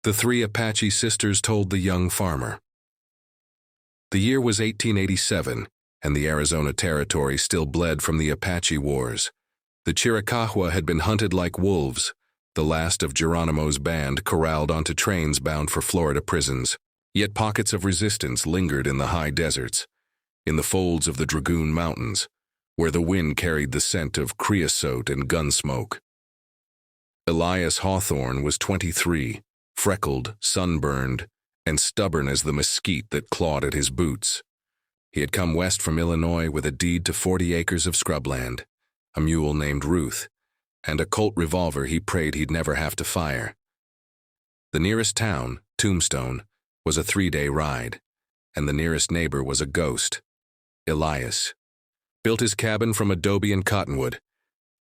the three Apache sisters told the young farmer. The year was 1887, and the Arizona Territory still bled from the Apache Wars. The Chiricahua had been hunted like wolves, the last of Geronimo's band corralled onto trains bound for Florida prisons. Yet pockets of resistance lingered in the high deserts, in the folds of the Dragoon Mountains, where the wind carried the scent of creosote and gun smoke. Elias Hawthorne was 23, freckled, sunburned, and stubborn as the mesquite that clawed at his boots. He had come west from Illinois with a deed to 40 acres of scrubland, a mule named Ruth, and a Colt revolver he prayed he'd never have to fire. The nearest town, Tombstone, was a 3-day ride, and the nearest neighbor was a ghost, Elias. Built his cabin from adobe and cottonwood,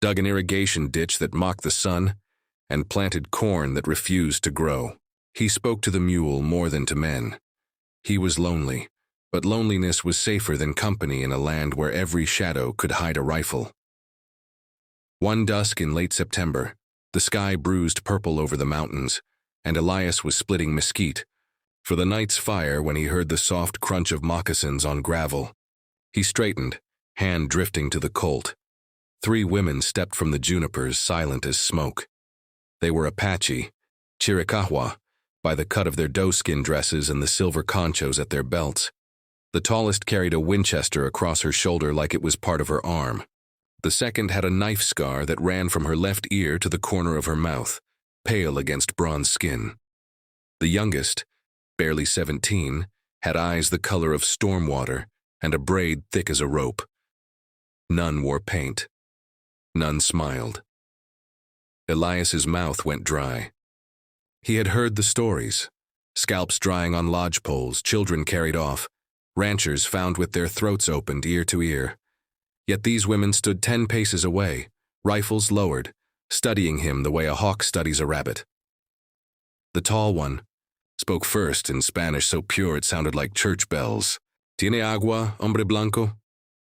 dug an irrigation ditch that mocked the sun, and planted corn that refused to grow. He spoke to the mule more than to men. He was lonely, but loneliness was safer than company in a land where every shadow could hide a rifle. One dusk in late September, the sky bruised purple over the mountains, and Elias was splitting mesquite for the night's fire when he heard the soft crunch of moccasins on gravel. He straightened, hand drifting to the Colt. 3 women stepped from the junipers, silent as smoke. They were Apache, Chiricahua, by the cut of their doeskin dresses and the silver conchos at their belts. The tallest carried a Winchester across her shoulder like it was part of her arm. The second had a knife scar that ran from her left ear to the corner of her mouth, pale against bronze skin. The youngest, barely 17, had eyes the color of storm water and a braid thick as a rope. None wore paint. None smiled. Elias's mouth went dry. He had heard the stories. Scalps drying on lodge poles, children carried off, ranchers found with their throats opened ear to ear. Yet these women stood 10 paces away, rifles lowered, studying him the way a hawk studies a rabbit. The tall one spoke first in Spanish so pure it sounded like church bells. "Tiene agua, hombre blanco?"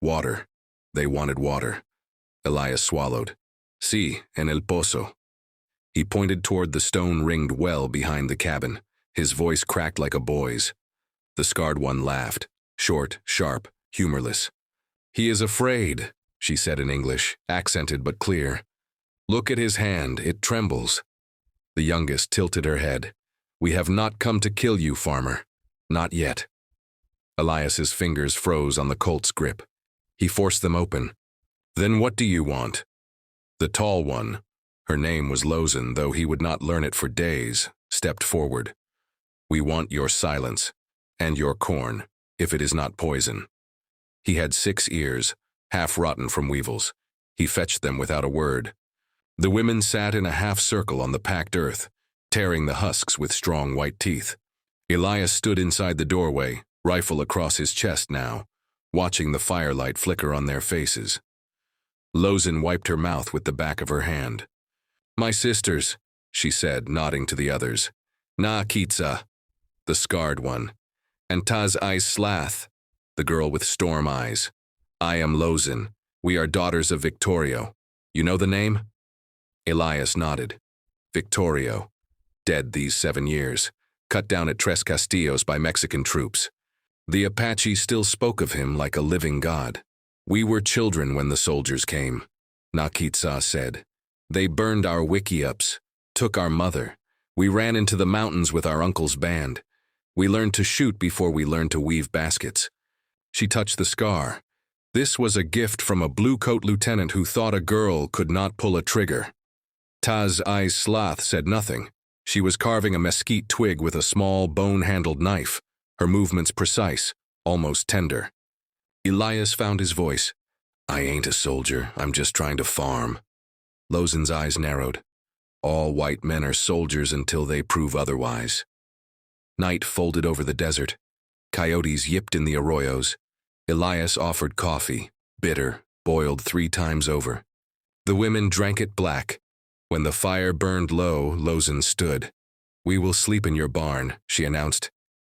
Water. They wanted water. Elias swallowed. "Sí, en el pozo." He pointed toward the stone-ringed well behind the cabin. His voice cracked like a boy's. The scarred one laughed, short, sharp, humorless. "He is afraid," she said in English, accented but clear. "Look at his hand, it trembles." The youngest tilted her head. "We have not come to kill you, farmer. Not yet." Elias's fingers froze on the Colt's grip. He forced them open. "Then what do you want?" The tall one, her name was Lozen, though he would not learn it for days, stepped forward. "We want your silence, and your corn, if it is not poison." He had 6 ears, half rotten from weevils. He fetched them without a word. The women sat in a half circle on the packed earth, tearing the husks with strong white teeth. Elias stood inside the doorway, rifle across his chest now, watching the firelight flicker on their faces. Lozen wiped her mouth with the back of her hand. "My sisters," she said, nodding to the others. "Na Kitsa," the scarred one, and Taz Eyes Slath, the girl with storm eyes. "I am Lozen. We are daughters of Victorio. You know the name?" Elias nodded. Victorio, dead these 7 years, cut down at Tres Castillos by Mexican troops. The Apache still spoke of him like a living god. "We were children when the soldiers came," Na Kitsa said. "They burned our wickiups, took our mother. We ran into the mountains with our uncle's band. We learned to shoot before we learned to weave baskets." She touched the scar. This was a gift from a blue-coat lieutenant who thought a girl could not pull a trigger. Taz Eyes Sloth said nothing. She was carving a mesquite twig with a small, bone-handled knife, her movements precise, almost tender. Elias found his voice. "I ain't a soldier, I'm just trying to farm." Lozen's eyes narrowed. "All white men are soldiers until they prove otherwise." Night folded over the desert. Coyotes yipped in the arroyos. Elias offered coffee, bitter, boiled 3 times over. The women drank it black. When the fire burned low, Lozen stood. "We will sleep in your barn," she announced.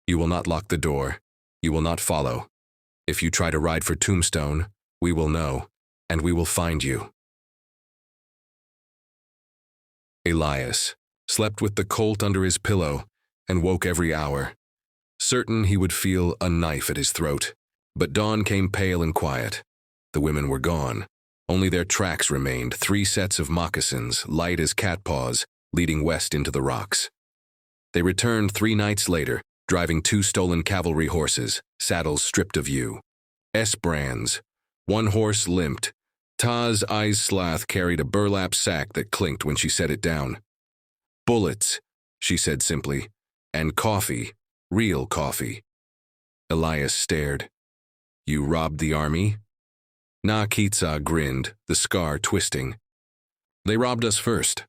"You will not lock the door. You will not follow. If you try to ride for Tombstone, we will know, and we will find you." Elias, slept with the colt under his pillow, and woke every hour, certain he would feel a knife at his throat. But dawn came pale and quiet. The women were gone. Only their tracks remained, 3 sets of moccasins, light as cat paws, leading west into the rocks. They returned 3 nights later, driving 2 stolen cavalry horses, saddles stripped of view. brands. 1 horse limped. Taz Eyes Slath carried a burlap sack that clinked when she set it down. "Bullets," she said simply, "and coffee, real coffee." Elias stared. "You robbed the army?" Na Kitsa grinned, the scar twisting. "They robbed us first."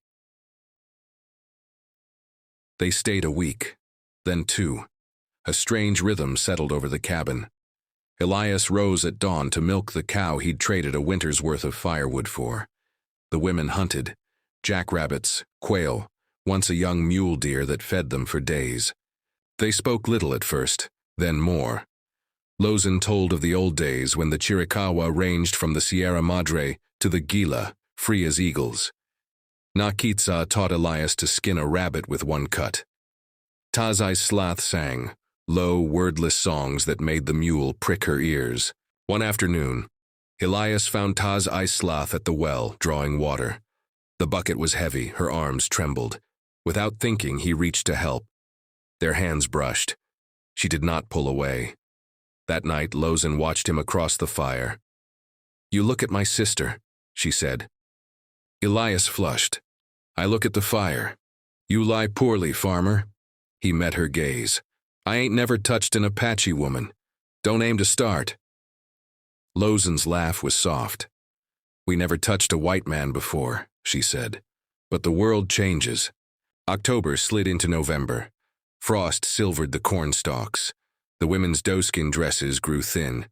They stayed a week, then 2. A strange rhythm settled over the cabin. Elias rose at dawn to milk the cow he'd traded a winter's worth of firewood for. The women hunted, jackrabbits, quail, once a young mule deer that fed them for days. They spoke little at first, then more. Lozin told of the old days when the Chiricahua ranged from the Sierra Madre to the Gila, free as eagles. Na Kitsa taught Elias to skin a rabbit with 1 cut. Tazai Slath sang, low, wordless songs that made the mule prick her ears. One afternoon, Elias found Tazai Slath at the well, drawing water. The bucket was heavy, her arms trembled. Without thinking, he reached to help. Their hands brushed. She did not pull away. That night, Lozin watched him across the fire. "You look at my sister," she said. Elias flushed. "I look at the fire. You lie poorly, farmer." He met her gaze. "I ain't never touched an Apache woman. Don't aim to start." Lozin's laugh was soft. "We never touched a white man before," she said. "But the world changes." October slid into November. Frost silvered the corn stalks. The women's doeskin dresses grew thin.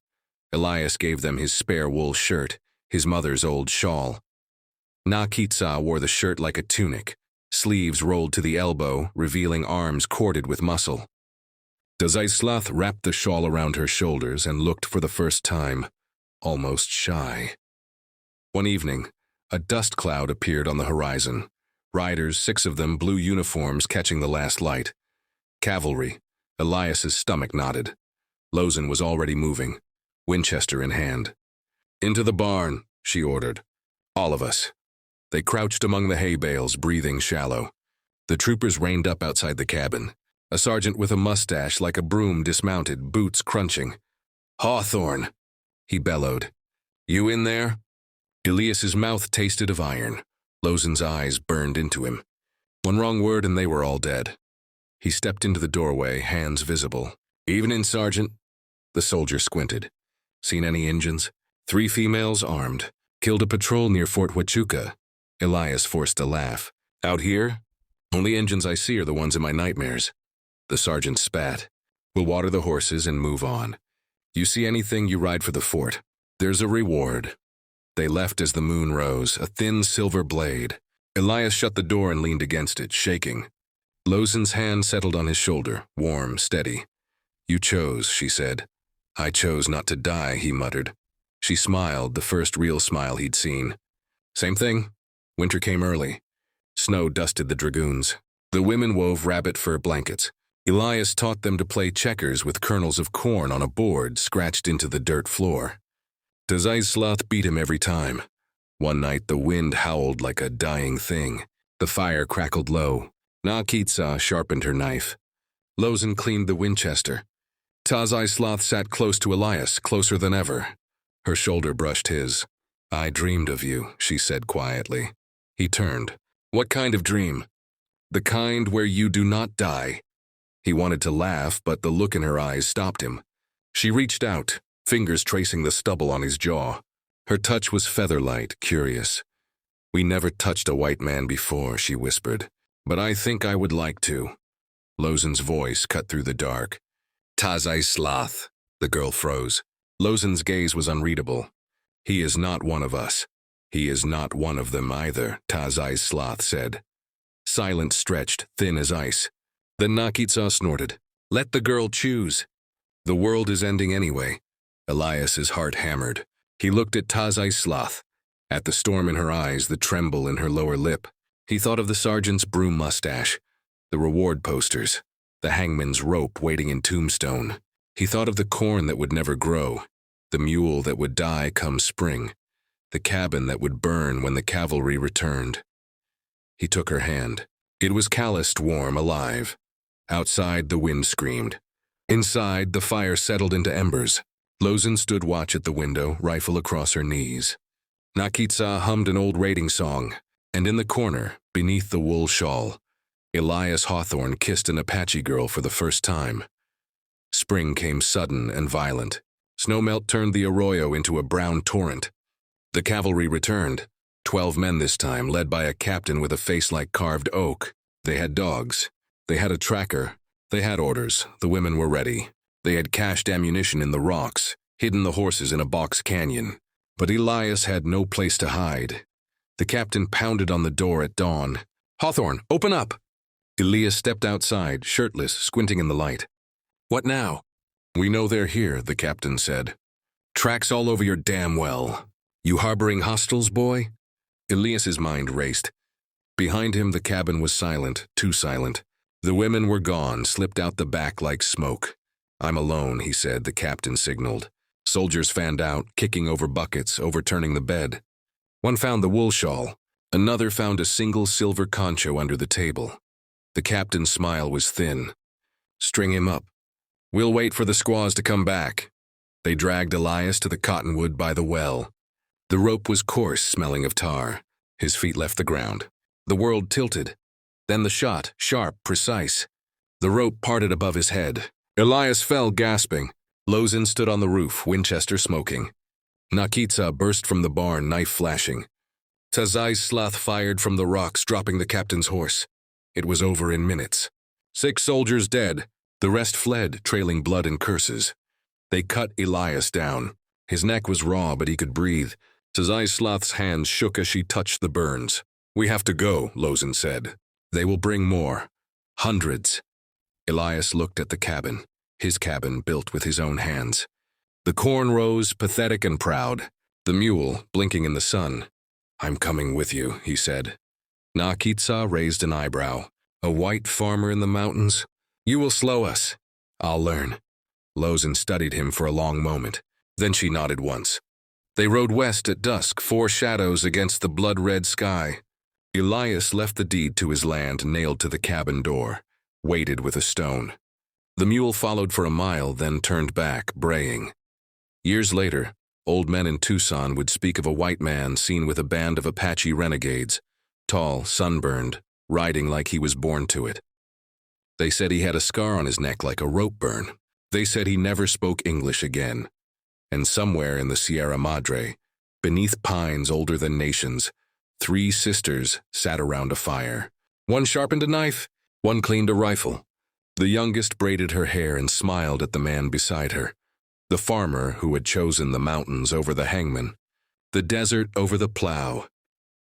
Elias gave them his spare wool shirt, his mother's old shawl. Na Kitsa wore the shirt like a tunic, sleeves rolled to the elbow, revealing arms corded with muscle. Dazaislath wrapped the shawl around her shoulders and looked for the first time, almost shy. One evening, a dust cloud appeared on the horizon. Riders, 6 of them, blue uniforms catching the last light. Cavalry. Elias's stomach knotted. Lozin was already moving, Winchester in hand. "Into the barn," she ordered. "All of us." They crouched among the hay bales, breathing shallow. The troopers reined up outside the cabin. A sergeant with a mustache like a broom dismounted, boots crunching. "Hawthorne," he bellowed. "You in there?" Elias's mouth tasted of iron. Lozin's eyes burned into him. One wrong word and they were all dead. He stepped into the doorway, hands visible. "Evening, Sergeant." The soldier squinted. "Seen any Injuns?" 3 females armed. "Killed a patrol near Fort Huachuca." Elias forced a laugh. "Out here? Only Injuns I see are the ones in my nightmares." The sergeant spat. "We'll water the horses and move on. You see anything, you ride for the fort. There's a reward." They left as the moon rose, a thin silver blade. Elias shut the door and leaned against it, shaking. Lozin's hand settled on his shoulder, warm, steady. "You chose," she said. "I chose not to die," he muttered. She smiled, the first real smile he'd seen. "Same thing." Winter came early. Snow dusted the dragoons. The women wove rabbit fur blankets. Elias taught them to play checkers with kernels of corn on a board scratched into the dirt floor. Dazaislath beat him every time. One night the wind howled like a dying thing. The fire crackled low. Na Kitsa sharpened her knife. Lozin cleaned the Winchester. Tazaislath sat close to Elias, closer than ever. Her shoulder brushed his. "I dreamed of you," she said quietly. He turned. "What kind of dream?" "The kind where you do not die." He wanted to laugh, but the look in her eyes stopped him. She reached out, fingers tracing the stubble on his jaw. Her touch was feather-light, curious. "We never touched a white man before," she whispered. "But I think I would like to." Lozin's voice cut through the dark. "Tazaislath." The girl froze. Lozin's gaze was unreadable. "He is not one of us." "He is not one of them either," Tazaislath said. Silence stretched, thin as ice. Then Na Kitsa snorted. "Let the girl choose." "The world is ending anyway." Elias's heart hammered. He looked at Tazaislath, at the storm in her eyes, the tremble in her lower lip. He thought of the sergeant's broom mustache, the reward posters, the hangman's rope waiting in Tombstone. He thought of the corn that would never grow, the mule that would die come spring, the cabin that would burn when the cavalry returned. He took her hand. It was calloused, warm, alive. Outside, the wind screamed. Inside, the fire settled into embers. Lozin stood watch at the window, rifle across her knees. Nakitsa hummed an old raiding song, and in the corner, beneath the wool shawl, Elias Hawthorne kissed an Apache girl for the first time. Spring came sudden and violent. Snowmelt turned the arroyo into a brown torrent. The cavalry returned, 12 men this time, led by a captain with a face like carved oak. They had dogs. They had a tracker. They had orders. The women were ready. They had cached ammunition in the rocks, hidden the horses in a box canyon. But Elias had no place to hide. The captain pounded on the door at dawn. "Hawthorne, open up!" Elias stepped outside, shirtless, squinting in the light. "What now?" "We know they're here," the captain said. "Tracks all over your damn well. You harboring hostiles, boy?" Elias's mind raced. Behind him, the cabin was silent, too silent. The women were gone, slipped out the back like smoke. "I'm alone," he said, the captain signaled. Soldiers fanned out, kicking over buckets, overturning the bed. One found the wool shawl. Another found a single silver concho under the table. The captain's smile was thin. "String him up. We'll wait for the squaws to come back." They dragged Elias to the cottonwood by the well. The rope was coarse, smelling of tar. His feet left the ground. The world tilted. Then the shot, sharp, precise. The rope parted above his head. Elias fell, gasping. Lozin stood on the roof, Winchester smoking. Nakitsa burst from the barn, knife flashing. Tazai's sloth fired from the rocks, dropping the captain's horse. It was over in minutes. 6 soldiers dead. The rest fled, trailing blood and curses. They cut Elias down. His neck was raw, but he could breathe. Tazai's sloth's hands shook as she touched the burns. "We have to go," Lozin said. "They will bring more. Hundreds." Elias looked at the cabin, his cabin built with his own hands. The corn rose, pathetic and proud. The mule, blinking in the sun. "I'm coming with you," he said. Nakitsa raised an eyebrow. "A white farmer in the mountains? You will slow us." "I'll learn." Lozin studied him for a long moment. Then she nodded once. They rode west at dusk, 4 shadows against the blood-red sky. Elias left the deed to his land nailed to the cabin door, weighted with a stone. The mule followed for a mile, then turned back, braying. Years later, old men in Tucson would speak of a white man seen with a band of Apache renegades, tall, sunburned, riding like he was born to it. They said he had a scar on his neck like a rope burn. They said he never spoke English again. And somewhere in the Sierra Madre, beneath pines older than nations, 3 sisters sat around a fire. One sharpened a knife, one cleaned a rifle. The youngest braided her hair and smiled at the man beside her, the farmer who had chosen the mountains over the hangman, the desert over the plow.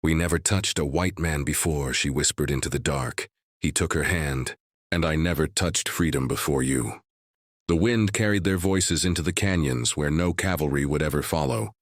"We never touched a white man before," she whispered into the dark. He took her hand. "And I never touched freedom before you." The wind carried their voices into the canyons where no cavalry would ever follow.